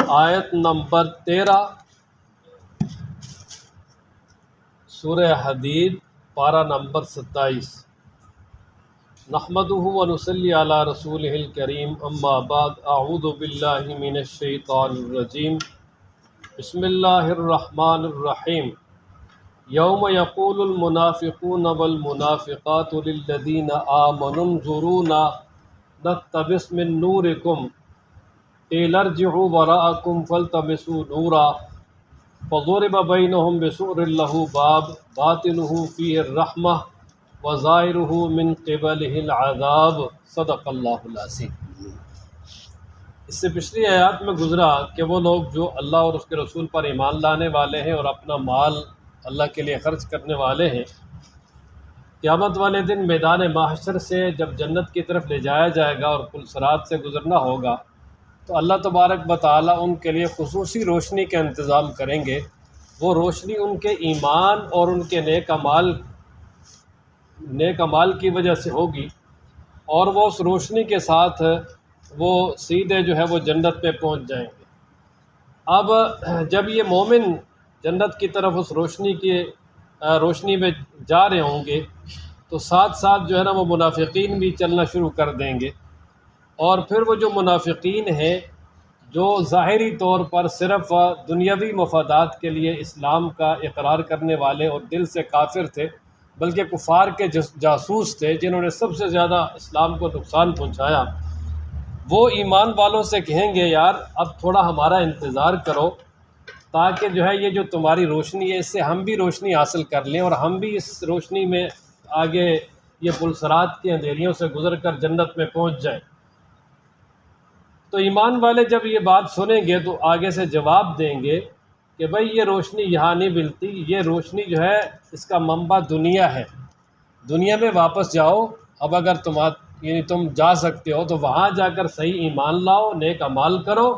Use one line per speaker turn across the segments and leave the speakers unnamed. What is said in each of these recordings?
آیت نمبر 13 سورہ حدید پارہ نمبر 27۔ نحمدہ ونصلی علی رسولہ الکریم، اما بعد، اعوذ باللہ من الشیطان الرجیم، بسم اللہ الرحمن الرحیم۔ یوم یقول المنافقون والمنافقات للذین آمنوا انظرونا نقتبس من نورکم قیل ارجعوا وراءکم فالتمسوا نورا فضرب بینہم بسور لہ باب باطنہ فیہ الرحمہ وظاہرہ من قبلہ العذاب۔ صدق اللہ العظیم۔ اس سے پچھلی آیات میں گزرا کہ وہ لوگ جو اللہ اور اس کے رسول پر ایمان لانے والے ہیں اور اپنا مال اللہ کے لیے خرچ کرنے والے ہیں، قیامت والے دن میدان محشر سے جب جنت کی طرف لے جایا جائے گا اور پل صراط سے گزرنا ہوگا تو اللہ تبارک و تعالیٰ ان کے لیے خصوصی روشنی کا انتظام کریں گے۔ وہ روشنی ان کے ایمان اور ان کے نیک اعمال کی وجہ سے ہوگی، اور وہ اس روشنی کے ساتھ وہ سیدھے جو ہے وہ جنت میں پہنچ جائیں گے۔ اب جب یہ مومن جنت کی طرف اس روشنی میں جا رہے ہوں گے تو ساتھ ساتھ جو ہے نا وہ منافقین بھی چلنا شروع کر دیں گے، اور پھر وہ جو منافقین ہیں جو ظاہری طور پر صرف دنیاوی مفادات کے لیے اسلام کا اقرار کرنے والے اور دل سے کافر تھے، بلکہ کفار کے جاسوس تھے جنہوں نے سب سے زیادہ اسلام کو نقصان پہنچایا، وہ ایمان والوں سے کہیں گے یار اب تھوڑا ہمارا انتظار کرو تاکہ جو ہے یہ جو تمہاری روشنی ہے اس سے ہم بھی روشنی حاصل کر لیں اور ہم بھی اس روشنی میں آگے یہ پل صراط کی اندھیریوں سے گزر کر جنت میں پہنچ جائیں۔ تو ایمان والے جب یہ بات سنیں گے تو آگے سے جواب دیں گے کہ بھئی یہ روشنی یہاں نہیں ملتی، یہ روشنی جو ہے اس کا منبع دنیا ہے، دنیا میں واپس جاؤ، اب اگر تم جا سکتے ہو تو وہاں جا کر صحیح ایمان لاؤ، نیک اعمال کرو،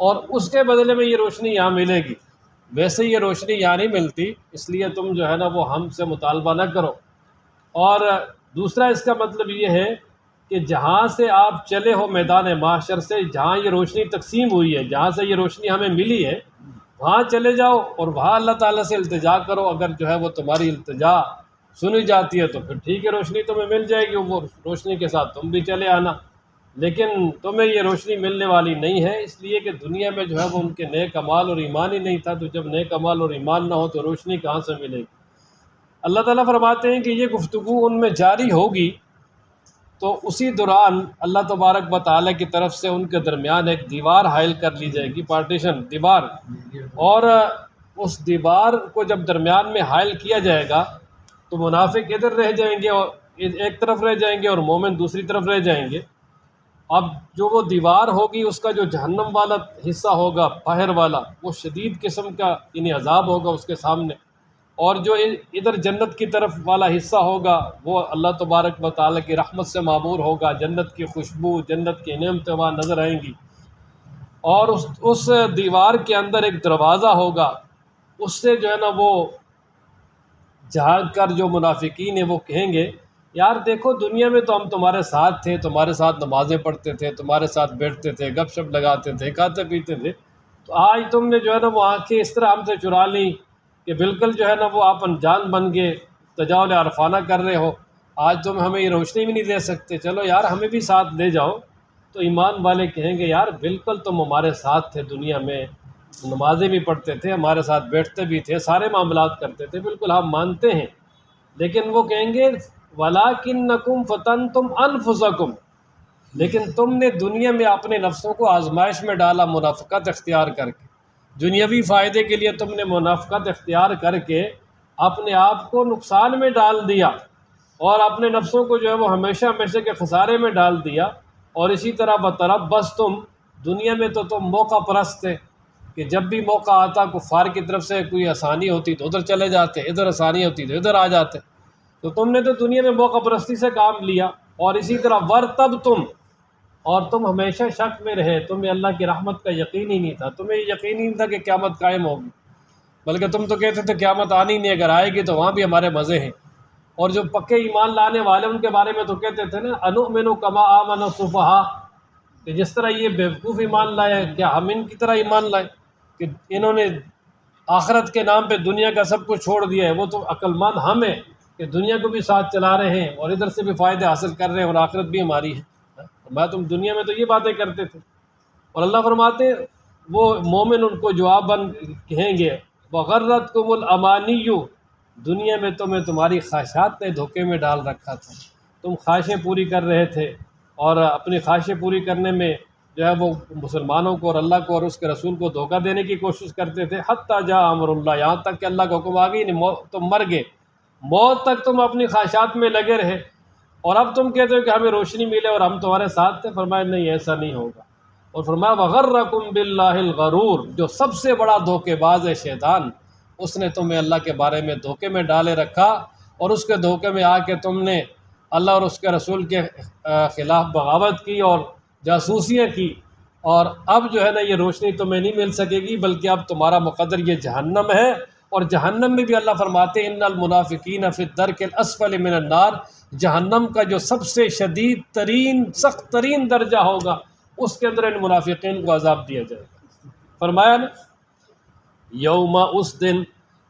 اور اس کے بدلے میں یہ روشنی یہاں ملے گی۔ ویسے یہ روشنی یہاں نہیں ملتی، اس لیے تم جو ہے نا وہ ہم سے مطالبہ نہ کرو۔ اور دوسرا اس کا مطلب یہ ہے کہ جہاں سے آپ چلے ہو میدان محشر سے، جہاں یہ روشنی تقسیم ہوئی ہے، جہاں سے یہ روشنی ہمیں ملی ہے، وہاں چلے جاؤ اور وہاں اللہ تعالیٰ سے التجا کرو۔ اگر جو ہے وہ تمہاری التجا سنی جاتی ہے تو پھر ٹھیک ہے، روشنی تمہیں مل جائے گی، وہ روشنی کے ساتھ تم بھی چلے آنا، لیکن تمہیں یہ روشنی ملنے والی نہیں ہے، اس لیے کہ دنیا میں جو ہے وہ ان کے نیک اعمال اور ایمان ہی نہیں تھا، تو جب نیک اعمال اور ایمان نہ ہو تو روشنی کہاں سے ملے گی۔ اللہ تعالیٰ فرماتے ہیں کہ یہ گفتگو ان میں جاری ہوگی تو اسی دوران اللہ تبارک و تعالیٰ کی طرف سے ان کے درمیان ایک دیوار حائل کر لی جائے گی، پارٹیشن، دیوار، اور اس دیوار کو جب درمیان میں حائل کیا جائے گا تو منافق ادھر رہ جائیں گے اور ایک طرف رہ جائیں گے اور مومن دوسری طرف رہ جائیں گے۔ اب جو وہ دیوار ہوگی اس کا جو جہنم والا حصہ ہوگا، باہر والا، وہ شدید قسم کا یعنی عذاب ہوگا اس کے سامنے، اور جو ادھر جنت کی طرف والا حصہ ہوگا وہ اللہ تبارک و تعالیٰ کی رحمت سے معمور ہوگا، جنت کی خوشبو، جنت کی نعمتیں وہاں نظر آئیں گی، اور اس دیوار کے اندر ایک دروازہ ہوگا، اس سے جو ہے نا وہ جھانک کر جو منافقین ہیں وہ کہیں گے یار دیکھو دنیا میں تو ہم تمہارے ساتھ تھے، تمہارے ساتھ نمازیں پڑھتے تھے، تمہارے ساتھ بیٹھتے تھے، گپ شپ لگاتے تھے، کھاتے پیتے تھے، تو آج تم نے جو ہے نا وہ آنکھیں اس طرح ہم سے چرا لیں کہ بالکل جو ہے نا وہ آپ انجان بن گئے، تجاوز عرفانہ کر رہے ہو، آج تم ہمیں یہ روشنی بھی نہیں دے سکتے، چلو یار ہمیں بھی ساتھ لے جاؤ۔ تو ایمان والے کہیں گے یار بالکل تم ہمارے ساتھ تھے، دنیا میں نمازیں بھی پڑھتے تھے، ہمارے ساتھ بیٹھتے بھی تھے، سارے معاملات کرتے تھے، بالکل ہم مانتے ہیں، لیکن وہ کہیں گے وَلَٰكِنَّكُمْ فَتَنْتُمْ أَنفُسَكُمْ، لیکن تم نے دنیا میں اپنے نفسوں کو آزمائش میں ڈالا منافقت اختیار کر کے، دنیاوی فائدے کے لیے تم نے منافقت اختیار کر کے اپنے آپ کو نقصان میں ڈال دیا اور اپنے نفسوں کو جو ہے وہ ہمیشہ ہمیشہ کے خسارے میں ڈال دیا، اور اسی طرح بس تم دنیا میں تو تم موقع پرست تھے کہ جب بھی موقع آتا کفار کی طرف سے کوئی آسانی ہوتی تو ادھر چلے جاتے، ادھر آسانی ہوتی تو ادھر آ جاتے، تو تم نے تو دنیا میں موقع پرستی سے کام لیا، اور اسی طرح تم ہمیشہ شک میں رہے، تمہیں اللہ کی رحمت کا یقین ہی نہیں تھا، تمہیں یہ یقین ہی نہیں تھا کہ قیامت قائم ہوگی، بلکہ تم تو کہتے تھے قیامت آنی نہیں، اگر آئے گی تو وہاں بھی ہمارے مزے ہیں۔ اور جو پکے ایمان لانے والے ان کے بارے میں تو کہتے تھے نا اَنُؤْمِنُ كَمَا آمَنَ السُّفَهَاءُ، کہ جس طرح یہ بیوقوف ایمان لائے کیا ہم ان کی طرح ایمان لائیں کہ انہوں نے آخرت کے نام پہ دنیا کا سب کچھ چھوڑ دیا ہے؟ وہ تو عقل مند ہم ہیں کہ دنیا کو بھی ساتھ چلا رہے ہیں اور ادھر سے بھی فائدے حاصل کر رہے ہیں اور آخرت بھی ہماری ہے۔ میں تم دنیا میں تو یہ باتیں کرتے تھے۔ اور اللہ فرماتے وہ مومن ان کو جواباً کہیں گے وغرتکم الامانی، دنیا میں تمہاری خواہشات نے دھوکے میں ڈال رکھا تھا، تم خواہشیں پوری کر رہے تھے اور اپنی خواہشیں پوری کرنے میں جو ہے وہ مسلمانوں کو اور اللہ کو اور اس کے رسول کو دھوکہ دینے کی کوشش کرتے تھے، حتیٰ جاء امر اللہ، یہاں تک کہ اللہ کا حکم آ گئی نہیں، تم مر گئے، موت تک تم اپنی خواہشات میں لگے رہے اور اب تم کہتے ہو کہ ہمیں روشنی ملے اور ہم تمہارے ساتھ تھے۔ فرمایا نہیں، ایسا نہیں ہوگا۔ اور فرمایا وغرکم باللہ الغرور، جو سب سے بڑا دھوکے باز ہے شیطان، اس نے تمہیں اللہ کے بارے میں دھوکے میں ڈالے رکھا اور اس کے دھوکے میں آ کے تم نے اللہ اور اس کے رسول کے خلاف بغاوت کی اور جاسوسیاں کی، اور اب جو ہے نا یہ روشنی تمہیں نہیں مل سکے گی، بلکہ اب تمہارا مقدر یہ جہنم ہے۔ اور جہنم میں بھی اللہ فرماتے ہیں ان المنافقین فی الدرک الاسفل من النار، جہنم کا جو سب سے شدید ترین سخت ترین درجہ ہوگا اس کے اندر ان منافقین کو عذاب دیا جائے گا۔ فرمایا نا یوم، اس دن،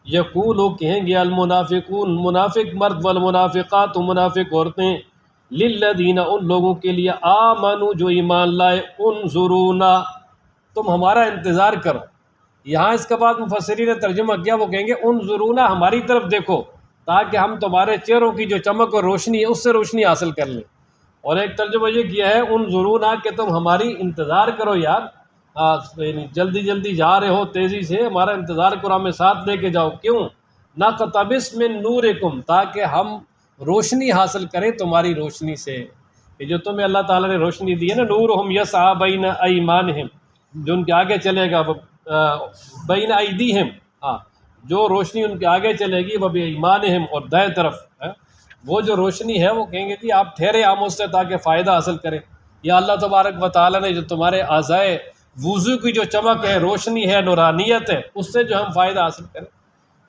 یقولو کہیں گے المنافقون، منافق مرد والمنافقات، منافق عورتیں، للذین ان لوگوں کے لیے آمنو جو ایمان لائے، انظرونا تم ہمارا انتظار کرو۔ یہاں اس کے بعد مفسرین نے ترجمہ کیا، وہ کہیں گے انظرونا ہماری طرف دیکھو تاکہ ہم تمہارے چہروں کی جو چمک اور روشنی ہے اس سے روشنی حاصل کر لیں۔ اور ایک ترجمہ یہ کیا ہے انظرونا کہ تم ہماری انتظار کرو یار، جلدی جلدی جا رہے ہو تیزی سے، ہمارا انتظار کرو، ہمیں ساتھ لے کے جاؤ۔ کیوں؟ نقتبس من نورکم، تاکہ ہم روشنی حاصل کریں تمہاری روشنی سے، کہ جو تمہیں اللہ تعالیٰ نے روشنی دی ہے نا، نورہم یسعی بین ایمانہم، جو ان کے آگے چلے گا، بین ایدیہم، جو روشنی ان کے آگے چلے گی وہ بایمانہم، اور دائیں طرف وہ جو روشنی ہے وہ کہیں گے جی آپ ٹھہرے ہم اس سے تاکہ فائدہ حاصل کریں، یا اللہ تبارک و تعالیٰ نے جو تمہارے اعضائے وضو کی جو چمک ہے، روشنی ہے، نورانیت ہے، اس سے جو ہم فائدہ حاصل کریں۔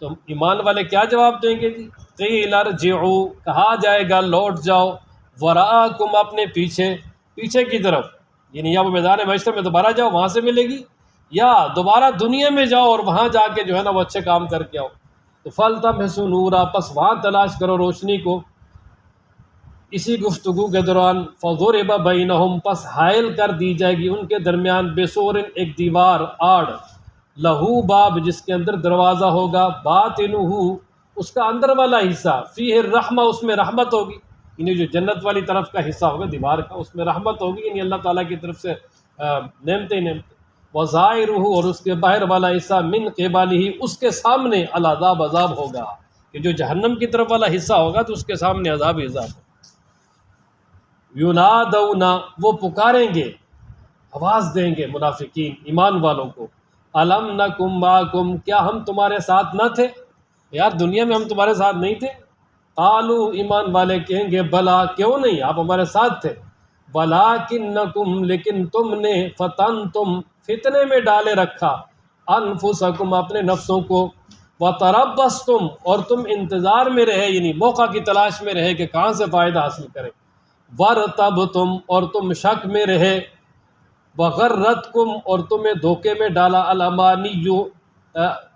تو ایمان والے کیا جواب دیں گے جی؟ قیل ارجعوا، کہا جائے گا لوٹ جاؤ، وراءکم اپنے پیچھے، پیچھے کی طرف، یعنی یا وہ میدان محشر میں دوبارہ جاؤ وہاں سے ملے گی، یا دوبارہ دنیا میں جاؤ اور وہاں جا کے جو ہے نا وہ اچھے کام کر کے آؤ۔ تو فَالْتَمِسُوا نُورًا، پس وہاں تلاش کرو روشنی کو۔ اسی گفتگو کے دوران فَضُرِبَ بَيْنَهُمْ، پس حائل کر دی جائے گی ان کے درمیان، بِسُورٍ، ایک دیوار، آڑ، لہو باب، جس کے اندر دروازہ ہوگا، باطنہ، اس کا اندر والا حصہ، فیہ الرحمہ، اس میں رحمت ہوگی، یعنی جو جنت والی طرف کا حصہ ہوگا دیوار کا، اس میں رحمت ہوگی، یعنی اللہ تعالیٰ کی طرف سے نعمتیں نعمتیں، وظاہرہ، اور اس کے باہر والا حصہ، من قبلہ، اس کے سامنے، العذاب، عذاب ہوگا، کہ جو جہنم کی طرف والا حصہ ہوگا تو اس کے سامنے عذاب ہی عذاب ہوگا۔ ینادون، وہ پکاریں گے، آواز دیں گے منافقین ایمان والوں کو، الم نکم معکم، کیا ہم تمہارے ساتھ نہ تھے؟ یار دنیا میں ہم تمہارے ساتھ نہیں تھے؟ قالو، ایمان والے کہیں گے بلا، کیوں نہیں، آپ ہمارے ساتھ تھے، ولکنکم، لیکن تم نے، فتنتم، فتنے میں ڈالے رکھا، انفسکم، اپنے نفسوں کو، وتربصتم، اور تم انتظار میں رہے، یعنی موقع کی تلاش میں رہے کہ کہاں سے فائدہ حاصل کریں، وارتبتم، اور تم شک میں رہے، وغرتکم، اور تمہیں دھوکے میں ڈالا، الامانی،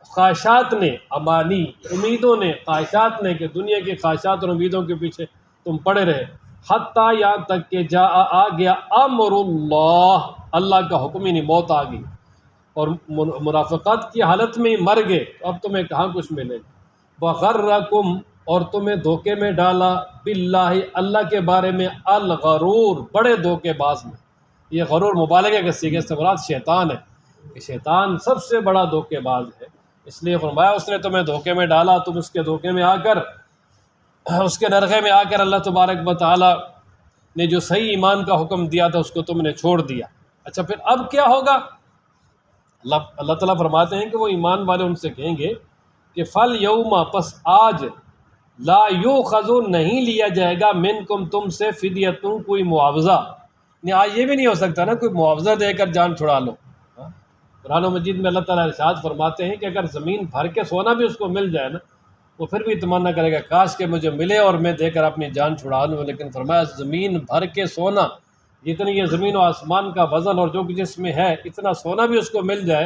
خواہشات نے، امانی امیدوں نے، خواہشات نے، کہ دنیا کی خواہشات اور امیدوں کے پیچھے تم پڑے رہے، حتیٰ یہاں تک کہ جاء، آ گیا، امر اللہ، اللہ کا حکم، یعنی موت آ گئی، اور منافقت کی حالت میں مر گئے، اب تمہیں کہاں کچھ ملے گا، وغرکم، اور تمہیں دھوکے میں ڈالا، باللہ، اللہ کے بارے میں، الغرور، بڑے دھوکے باز میں، یہ غرور مبالغہ کے صیغے سے مراد شیطان ہے، کہ شیطان سب سے بڑا دھوکے باز ہے، اس لیے فرمایا اس نے تمہیں دھوکے میں ڈالا، تم اس کے دھوکے میں آ کر، اس کے نرغے میں آ کر اللہ تبارک و تعالیٰ نے جو صحیح ایمان کا حکم دیا تھا اس کو تم نے چھوڑ دیا۔ اچھا پھر اب کیا ہوگا؟ اللہ تعالیٰ فرماتے ہیں کہ وہ ایمان والے ان سے کہیں گے کہ فَالْيَوْمَ، پس آج، لا یؤخذ، نہیں لیا جائے گا، منکم، تم سے، فدیتن، کوئی معاوضہ، نہیں آج یہ بھی نہیں ہو سکتا نا کوئی معاوضہ دے کر جان چھڑا لو۔ قرآن مجید میں اللہ تعالیٰ ارشاد فرماتے ہیں کہ اگر زمین بھر کے سونا بھی اس کو مل جائے نا، وہ پھر بھی تمنا کرے گا کاش کہ مجھے ملے اور میں دے کر اپنی جان چھڑا لوں، لیکن فرمایا زمین بھر کے سونا جتنی یہ زمین و آسمان کا وزن اور جو کچھ اس میں ہے اتنا سونا بھی اس کو مل جائے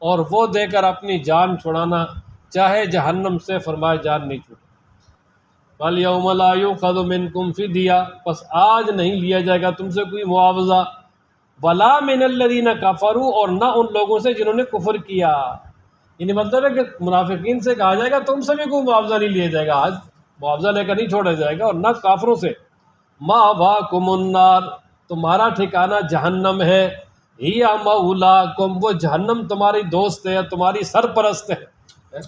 اور وہ دے کر اپنی جان چھڑانا چاہے جہنم سے، فرمائے جان نہیں چھوٹے۔ فَالْيَوْمَ لَا يُؤْخَذُ مِنْكُمْ فِدْيَةٌ، بس آج نہیں لیا جائے گا تم سے کوئی معاوضہ، وَلَا مِنَ الَّذِينَ كَفَرُوا، اور نہ ان لوگوں سے جنہوں نے کفر کیا۔ یعنی مطلب ہے کہ منافقین سے کہا جائے گا تم سے بھی کوئی معاوضہ نہیں لیا جائے گا، آج معاوضہ لے کر نہیں چھوڑا جائے گا، اور نہ کافروں سے۔ مَأْوَاكُمُ النَّارُ، تمہارا ٹھکانہ جہنم ہے، ہی مولاکم، وہ جہنم تمہاری دوست ہے، تمہاری سرپرست ہے۔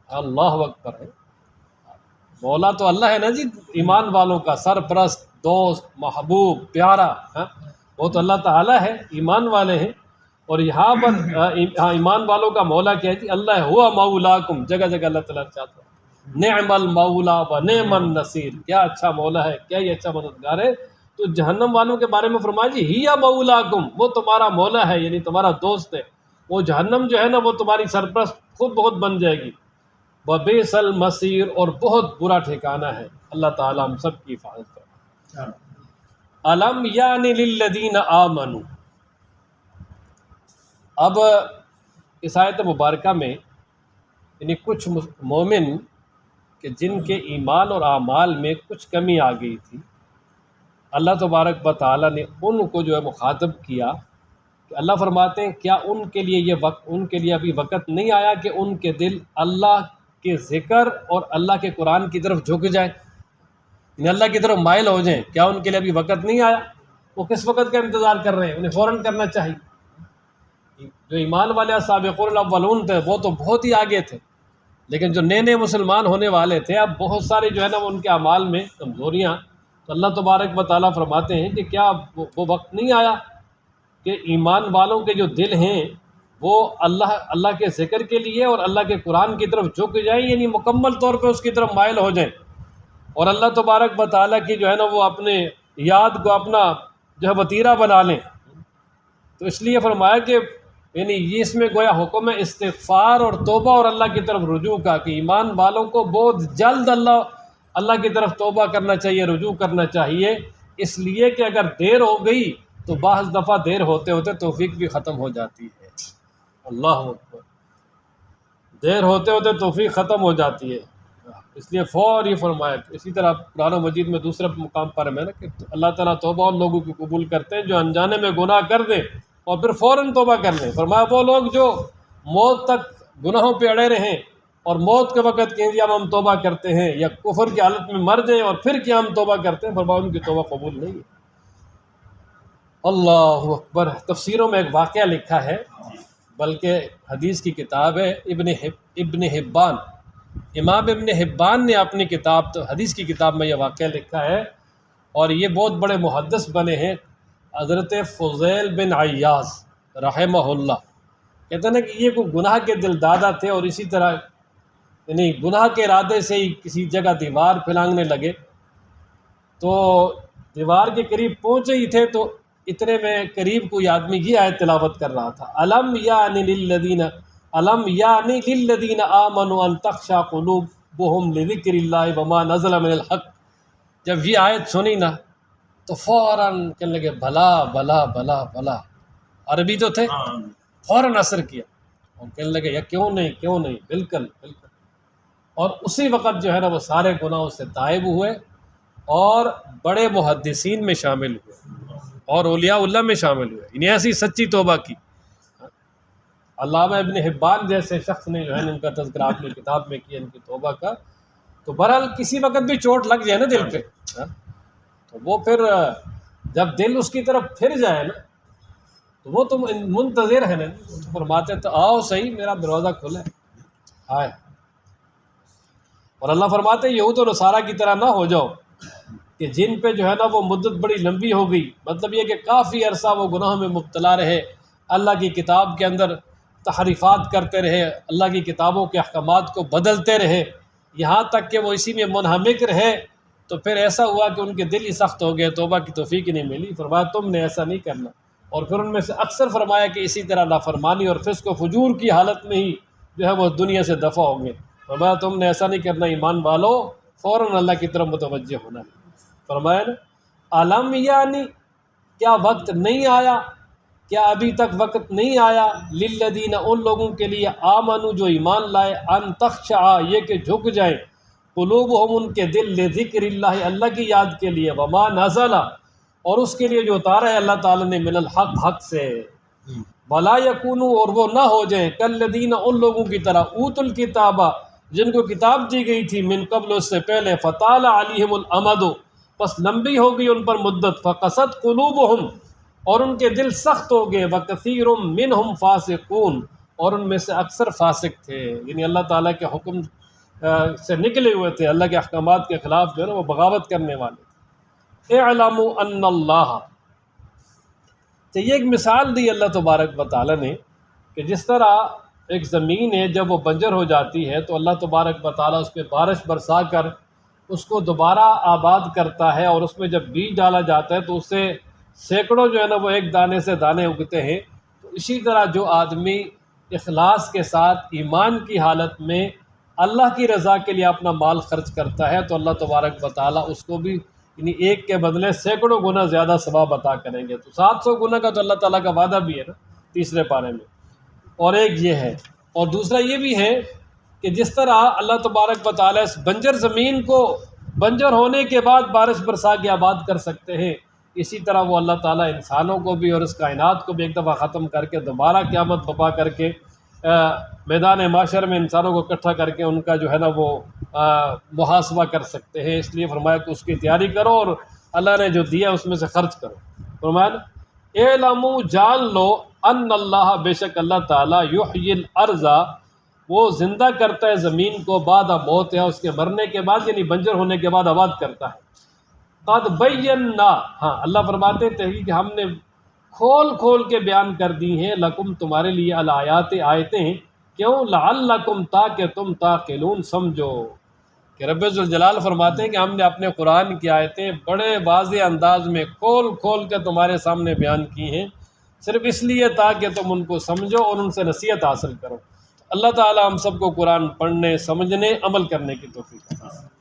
اللہ اکبر ہے، مولا تو اللہ ہے نا جی، ایمان والوں کا سرپرست، دوست، محبوب، پیارا، وہ تو اللہ تعالیٰ ہے، ایمان والے ہیں۔ اور یہاں پر ایمان والوں کا مولا کیا ہے جی؟ اللہ ہوا مولاکم، جگہ جگہ اللہ تعالیٰ چاہتا ہے نعم المولا و نعم النصیر، کیا اچھا مولا ہے، کیا یہ اچھا مددگار ہے۔ تو جہنم والوں کے بارے میں فرمایا جی ہی مولاکم، وہ تمہارا مولا ہے، یعنی تمہارا دوست ہے۔ وہ جہنم جو ہے نا وہ تمہاری سرپرست خود بہت بن جائے گی۔ وَبِئْسَ الْمَصِيرُ، اور بہت برا ٹھکانہ ہے۔ اللہ تعالیٰ ہم سب کی حفاظت کرے۔ أَلَمْ يَعْنِ لِلَّذِينَ آمَنُوا، اب اس آیت مبارکہ میں یعنی کچھ مومن کہ جن کے ایمان اور اعمال میں کچھ کمی آ گئی تھی، اللہ تبارک و تعالیٰ نے ان کو جو ہے مخاطب کیا کہ اللہ فرماتے ہیں کیا ان کے لیے یہ وقت، ان کے لیے ابھی وقت نہیں آیا کہ ان کے دل اللہ کے ذکر اور اللہ کے قرآن کی طرف جھک جائیں، یعنی اللہ کی طرف مائل ہو جائیں؟ کیا ان کے لیے ابھی وقت نہیں آیا؟ وہ کس وقت کا انتظار کر رہے ہیں؟ انہیں فوراً کرنا چاہیے۔ جو ایمان والے سابقون الاولون تھے وہ تو بہت ہی آگے تھے، لیکن جو نئے نئے مسلمان ہونے والے تھے اب بہت سارے جو ہے نا ان کے اعمال میں کمزوریاں، تو اللہ تبارک و تعالیٰ فرماتے ہیں کہ کیا وہ وقت نہیں آیا کہ ایمان والوں کے جو دل ہیں وہ اللہ کے ذکر کے لیے اور اللہ کے قرآن کی طرف جھک جائیں، یعنی مکمل طور پہ اس کی طرف مائل ہو جائیں، اور اللہ تبارک و تعالیٰ کی جو ہے نا وہ اپنے یاد کو اپنا جو ہے وتیرہ بنا لیں۔ تو اس لیے فرمایا کہ یعنی یہ اس میں گویا حکم ہے استغفار اور توبہ اور اللہ کی طرف رجوع کا، کہ ایمان والوں کو بہت جلد اللہ کی طرف توبہ کرنا چاہیے، رجوع کرنا چاہیے، اس لیے کہ اگر دیر ہو گئی تو بعض دفعہ دیر ہوتے ہوتے توفیق بھی ختم ہو جاتی ہے۔ اللہ اکبر، دیر ہوتے ہوتے توفیق ختم ہو جاتی ہے، اس لیے فوری فرمایا۔ اسی طرح قرآن مجید میں دوسرے مقام پر ہے نا کہ اللہ تعالیٰ توبہ ان لوگوں کی قبول کرتے ہیں جو انجانے میں گناہ کر دیں اور پھر فوراً توبہ کر لیں۔ فرمایا وہ لوگ جو موت تک گناہوں پہ اڑے رہیں اور موت کے وقت کہیں اب ہم توبہ کرتے ہیں، یا کفر کی حالت میں مر جائیں اور پھر کیا ہم توبہ کرتے ہیں، فرمایا ان کی توبہ قبول نہیں ہے۔ اللہ اکبر۔ تفسیروں میں ایک واقعہ لکھا ہے، بلکہ حدیث کی کتاب ہے ابن حبان، امام ابن حبان نے اپنی کتاب تو حدیث کی کتاب میں یہ واقعہ لکھا ہے، اور یہ بہت بڑے محدث بنے ہیں حضرت فضیل بن عیاض رحمہ اللہ۔ کہتے ہیں نا کہ یہ کوئی گناہ کے دل دادا تھے، اور اسی طرح یعنی گناہ کے ارادے سے ہی کسی جگہ دیوار پھلانگنے لگے، تو دیوار کے قریب پہنچے ہی تھے تو اتنے میں قریب کوئی آدمی یہ آیت تلاوت کر رہا تھا، الم یعنی للذین آمنوا ان تخشع قلوبہم لذکر اللہ وما نزل من الحق۔ جب یہ آیت سنی نا تو فوراً کہنے لگے بھلا بھلا بھلا بھلا، عربی تو تھے، فوراً اثر کیا اور کہنے لگے یا کیوں نہیں، بالکل بالکل۔ اور اسی وقت جو ہے نا وہ سارے گناہوں سے تائب ہوئے اور بڑے محدثین میں شامل ہوئے اور اولیاء اللہ میں شامل ہوئے، یعنی ایسی سچی توبہ کی۔ علامہ ابن حبان جیسے شخص نے جو ہے ان کا تذکرہ اپنی کتاب میں کیا ان کی توبہ کا۔ تو بہرحال کسی وقت بھی چوٹ لگ جائے نا دل پہ، تو وہ پھر جب دل اس کی طرف پھر جائے نا تو وہ تو منتظر ہے نا، فرماتے تو آؤ صحیح، میرا دروازہ کھلا ہے، آئے۔ اور اللہ فرماتے یہود و نصارہ کی طرح نہ ہو جاؤ کہ جن پہ جو ہے نا وہ مدت بڑی لمبی ہو گئی، مطلب یہ کہ کافی عرصہ وہ گناہوں میں مبتلا رہے، اللہ کی کتاب کے اندر تحریفات کرتے رہے، اللہ کی کتابوں کے احکامات کو بدلتے رہے، یہاں تک کہ وہ اسی میں منہمک رہے، تو پھر ایسا ہوا کہ ان کے دل ہی سخت ہو گئے، توبہ کی توفیق نہیں ملی۔ فرمایا تم نے ایسا نہیں کرنا، اور پھر ان میں سے اکثر فرمایا کہ اسی طرح نافرمانی اور فسق و فجور کی حالت میں ہی جو ہے وہ دنیا سے دفع ہوں گے۔ فرمایا تم نے ایسا نہیں کرنا، ایمان والو فوراً اللہ کی طرف متوجہ ہونا ہے۔ فرمایا نا علم یعنی، کیا وقت نہیں آیا، کیا ابھی تک وقت نہیں آیا للذین ان لوگوں کے لیے آمنو جو ایمان لائے ان تخشع یہ کہ جھک جائیں قلوبہم ان کے دل لذکر اللہ اللہ کی یاد کے لیے وما نزل اور اس کے لیے جو اتارا ہے اللہ تعالیٰ نے من الحق حق سے ولا یکونوا اور وہ نہ ہو جائیں کالذین ان لوگوں کی طرح اوت الکتاب جن کو کتاب دی گئی تھی من قبل اس سے پہلے فطال علیہم الامد پس لمبی ہو گئی ان پر مدت فقست قلوبہم اور ان کے دل سخت ہو گئے وکثیر منہم فاسقون اور ان میں سے اکثر فاسق تھے، یعنی اللہ تعالیٰ کے حکم سے نکلے ہوئے تھے، اللہ کے احکامات کے خلاف جو ہے نا وہ بغاوت کرنے والے تھے۔ اعلموا ان اللہ تو یہ ایک مثال دی اللہ تبارک و تعالیٰ نے کہ جس طرح ایک زمین ہے جب وہ بنجر ہو جاتی ہے تو اللہ تبارک و تعالیٰ اس پہ بارش برسا کر اس کو دوبارہ آباد کرتا ہے، اور اس میں جب بیج ڈالا جاتا ہے تو اس سے سینکڑوں جو ہے نا وہ ایک دانے سے دانے اگتے ہیں۔ تو اسی طرح جو آدمی اخلاص کے ساتھ ایمان کی حالت میں اللہ کی رضا کے لیے اپنا مال خرچ کرتا ہے تو اللہ تبارک و تعالیٰ اس کو بھی یعنی ایک کے بدلے سینکڑوں گنا زیادہ ثواب عطا کریں گے۔ تو 700 گنا کا تو اللہ تعالیٰ کا وعدہ بھی ہے نا تیسرے پارے میں، اور ایک یہ ہے، اور دوسرا یہ بھی ہے کہ جس طرح اللہ تبارک و تعالیٰ اس بنجر زمین کو بنجر ہونے کے بعد بارش برسا کے آباد کر سکتے ہیں، اسی طرح وہ اللہ تعالیٰ انسانوں کو بھی اور اس کائنات کو بھی ایک دفعہ ختم کر کے دوبارہ قیامت برپا کر کے میدان معاشر میں انسانوں کو اکٹھا کر کے ان کا جو ہے نا وہ محاسبہ کر سکتے ہیں۔ اس لیے فرمایا کہ اس کی تیاری کرو اور اللہ نے جو دیا اس میں سے خرچ کرو۔ فرمایا اعلموا جان لو ان اللہ بے شک اللہ تعالیٰ یحیی الارض وہ زندہ کرتا ہے زمین کو بعد موت ہے اس کے مرنے کے بعد، یعنی بنجر ہونے کے بعد آباد کرتا ہے۔ قد بینا ہاں اللہ فرماتے ہیں کہ ہم نے کھول کھول کے بیان کر دی ہیں لکم تمہارے لیے الآیات آیتیں، کیوں لعلکم تاکہ تم تعقلون سمجھو، کہ رب ذوالجلال فرماتے ہیں کہ ہم نے اپنے قرآن کی آیتیں بڑے واضح انداز میں کھول کھول کے تمہارے سامنے بیان کی ہیں صرف اس لیے تاکہ تم ان کو سمجھو اور ان سے نصیحت حاصل کرو۔ اللہ تعالی ہم سب کو قرآن پڑھنے، سمجھنے، عمل کرنے کی توفیق عطا فرمائے۔